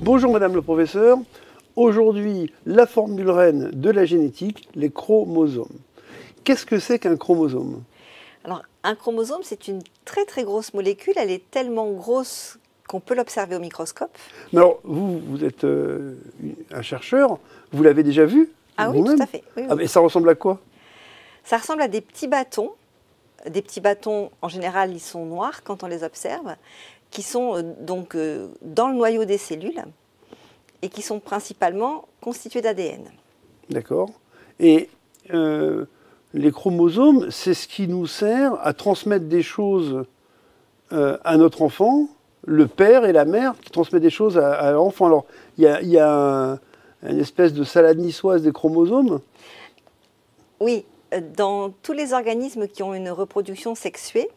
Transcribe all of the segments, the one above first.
Bonjour Madame le Professeur. Aujourd'hui, la formule reine de la génétique, les chromosomes. Qu'est-ce que c'est qu'un chromosome? Alors, un chromosome, c'est une très très grosse molécule. Elle est tellement grosse qu'on peut l'observer au microscope. Mais alors, vous êtes un chercheur, vous l'avez déjà vu? Ah oui, tout à fait. Oui, Ah, oui. mais ça ressemble à quoi? Ça ressemble à des petits bâtons. Des petits bâtons, en général, ils sont noirs quand on les observe, qui sont dans le noyau des cellules et qui sont principalement constitués d'ADN. D'accord. Et les chromosomes, c'est ce qui nous sert à transmettre des choses à notre enfant, le père et la mère qui transmettent des choses à l'enfant. Alors, il y a une espèce de salade niçoise des chromosomes. Oui, dans tous les organismes qui ont une reproduction sexuée,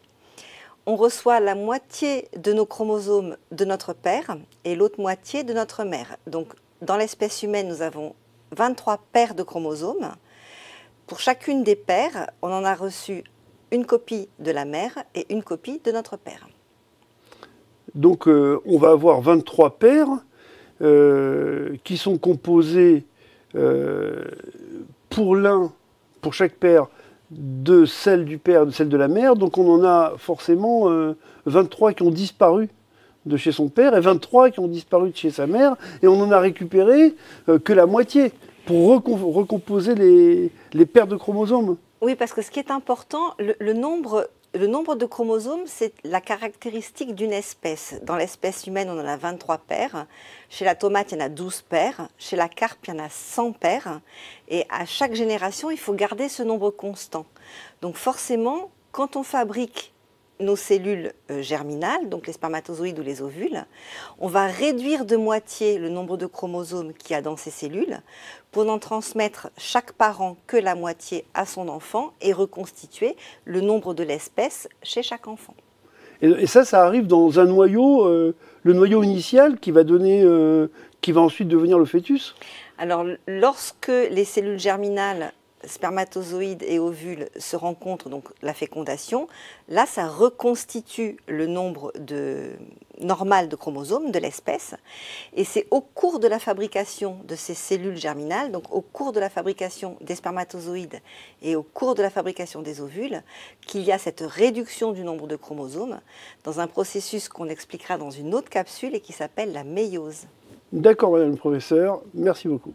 on reçoit la moitié de nos chromosomes de notre père et l'autre moitié de notre mère. Donc, dans l'espèce humaine, nous avons 23 paires de chromosomes. Pour chacune des paires, on en a reçu une copie de la mère et une copie de notre père. Donc, on va avoir 23 paires qui sont composées pour chaque paire, de celle du père et de celle de la mère. Donc on en a forcément 23 qui ont disparu de chez son père et 23 qui ont disparu de chez sa mère. Et on en a récupéré que la moitié pour recomposer les paires de chromosomes. Oui, parce que ce qui est important, le nombre de chromosomes, c'est la caractéristique d'une espèce. Dans l'espèce humaine, on en a 23 paires. Chez la tomate, il y en a 12 paires. Chez la carpe, il y en a 100 paires. Et à chaque génération, il faut garder ce nombre constant. Donc forcément, quand on fabrique nos cellules germinales, donc les spermatozoïdes ou les ovules, on va réduire de moitié le nombre de chromosomes qu'il y a dans ces cellules pour n'en transmettre chaque parent que la moitié à son enfant et reconstituer le nombre de l'espèce chez chaque enfant. Et ça arrive dans un noyau, le noyau initial qui va ensuite devenir le fœtus. Alors, lorsque les cellules germinales, spermatozoïdes et ovules se rencontrent, donc la fécondation, là, ça reconstitue le nombre normal de chromosomes de l'espèce. Et c'est au cours de la fabrication de ces cellules germinales, donc au cours de la fabrication des spermatozoïdes et au cours de la fabrication des ovules, qu'il y a cette réduction du nombre de chromosomes dans un processus qu'on expliquera dans une autre capsule et qui s'appelle la méiose. D'accord, Madame le Professeur. Merci beaucoup.